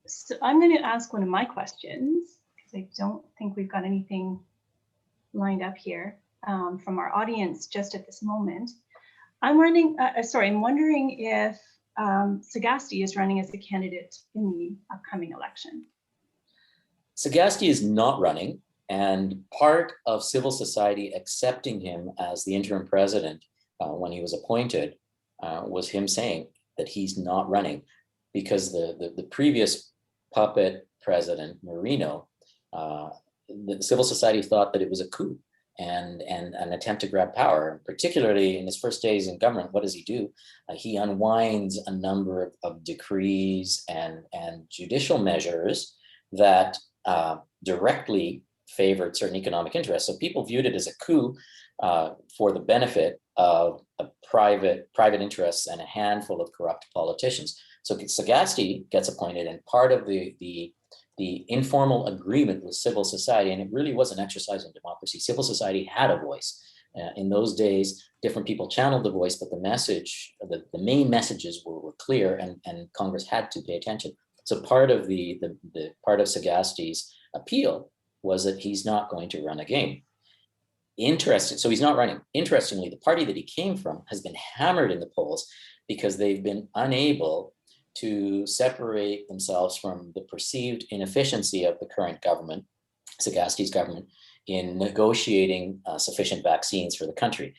S3: So I'm going to ask one of my questions because I don't think we've got anything lined up here from our audience just at this moment. I'm wondering if Sagasti is running as a candidate in the upcoming election.
S2: Sagasti is not running, and part of civil society accepting him as the interim president when he was appointed was him saying, that he's not running because the previous puppet president, Marino, the civil society thought that it was a coup and an attempt to grab power. Particularly in his first days in government, what does he do? He unwinds a number of decrees and judicial measures that directly favored certain economic interests. So people viewed it as a coup for the benefit of private interests and a handful of corrupt politicians. So Sagasti gets appointed, and part of the informal agreement with civil society, and it really was an exercise in democracy. Civil society had a voice. In those days, different people channeled the voice, but the message, the main messages were clear, and Congress had to pay attention. So part of the part of Sagasti's appeal was that he's not going to run again. So he's not running. Interestingly, the party that he came from has been hammered in the polls because they've been unable to separate themselves from the perceived inefficiency of the current government, Sagasti's government, in negotiating sufficient vaccines for the country.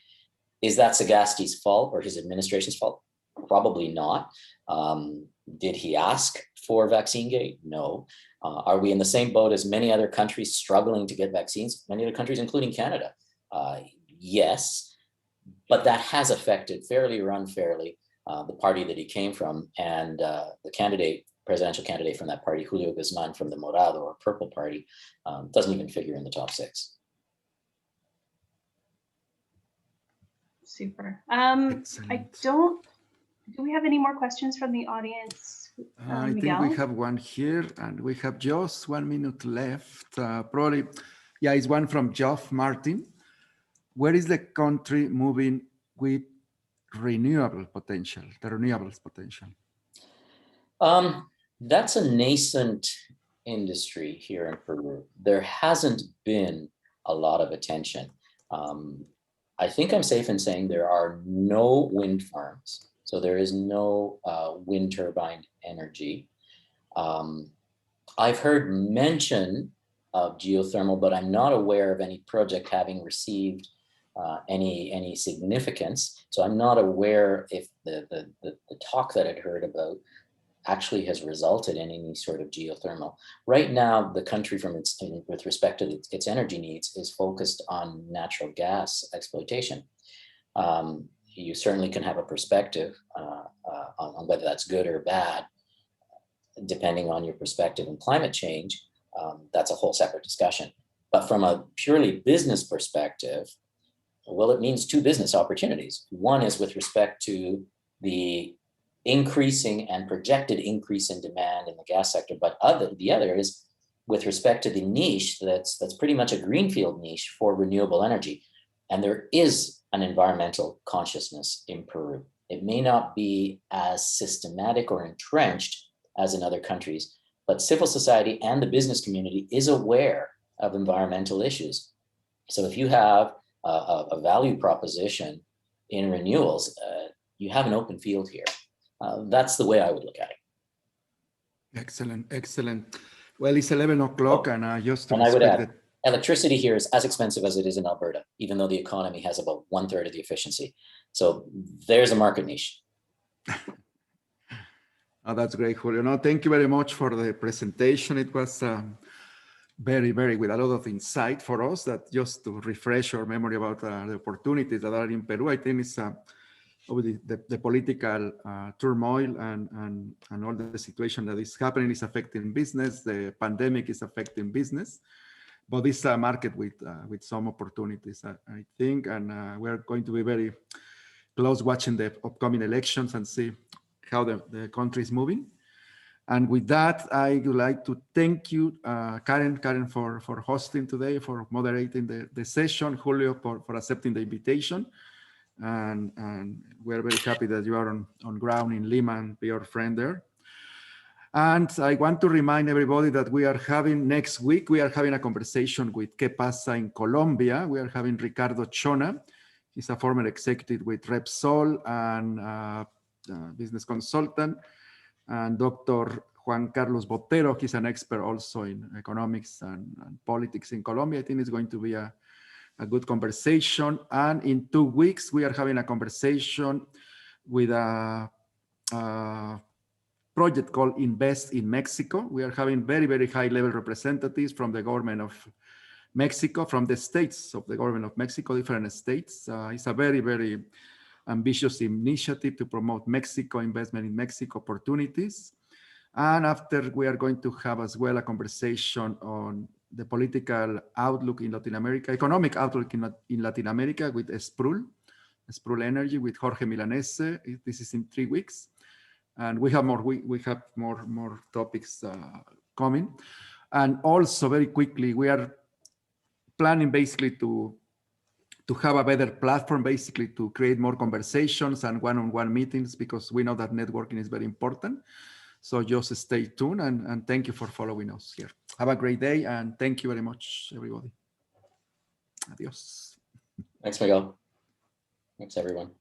S2: Is that Sagasti's fault or his administration's fault? Probably not. Did he ask for Vaccinegate? No. Are we in the same boat as many other countries struggling to get vaccines? Many other countries, including Canada. Yes, but that has affected, fairly or unfairly, the party that he came from, and the presidential candidate from that party, Julio Guzman from the Morado or Purple Party, doesn't even figure in the top 6.
S3: Super. Do we have any more questions from the audience?
S1: I think we have one here, and we have just 1 minute left. Probably, yeah, it's one from Geoff Martin. Where is the country moving with renewables potential?
S2: That's a nascent industry here in Peru. There hasn't been a lot of attention. I think I'm safe in saying there are no wind farms. So there is no wind turbine energy. I've heard mention of geothermal, but I'm not aware of any project having received any significance. So I'm not aware if the talk that I'd heard about actually has resulted in any sort of geothermal. Right now, the country, with respect to its energy needs, is focused on natural gas exploitation. You certainly can have a perspective on whether that's good or bad, depending on your perspective in climate change. That's a whole separate discussion. But from a purely business perspective, well, it means 2 business opportunities. One is with respect to the increasing and projected increase in demand in the gas sector, but the other is with respect to the niche that's pretty much a greenfield niche for renewable energy. And there is an environmental consciousness in Peru. It may not be as systematic or entrenched as in other countries, but civil society and the business community is aware of environmental issues. So if you have a value proposition in renewals, you have an open field here. That's the way I would look at it.
S1: Excellent. Well, it's 11 o'clock, and just to
S2: I would add, electricity here is as expensive as it is in Alberta, even though the economy has about 1/3 of the efficiency. So there's a market niche.
S1: Oh, that's great, Julio. No, thank you very much for the presentation. It was very, with a lot of insight for us, that just to refresh our memory about the opportunities that are in Peru. I think it's the political turmoil and all the situation that is happening is affecting business. The pandemic is affecting business, but it's a market with some opportunities, I think, and we're going to be very close watching the upcoming elections and see how the country is moving. And with that, I would like to thank you, Karen, for hosting today, for moderating the session, Julio for accepting the invitation. And we're very happy that you are on ground in Lima and be our friend there. And I want to remind everybody that next week, we are having a conversation with Pasa in Colombia. We are having Ricardo Chona. He's a former executive with Repsol and business consultant. And Dr. Juan Carlos Botero, he's an expert also in economics and politics in Colombia. I think it's going to be a good conversation. And in 2 weeks, we are having a conversation with a project called Invest in Mexico. We are having very, very high level representatives from the government of Mexico, from the states of the government of Mexico, different states. It's a very, very ambitious initiative to promote Mexico, investment in Mexico opportunities. And after, we are going to have as well a conversation on the political outlook in Latin America, economic outlook in Latin America with Sprul Energy, with Jorge Milanese. This is in 3 weeks. And we have more, we have more topics coming. And also very quickly, we are planning basically to have a better platform, basically to create more conversations and one-on-one meetings, because we know that networking is very important. So just stay tuned, and thank you for following us here. Have a great day, and thank you very much, everybody. Adios.
S2: Thanks, Miguel. Thanks, everyone.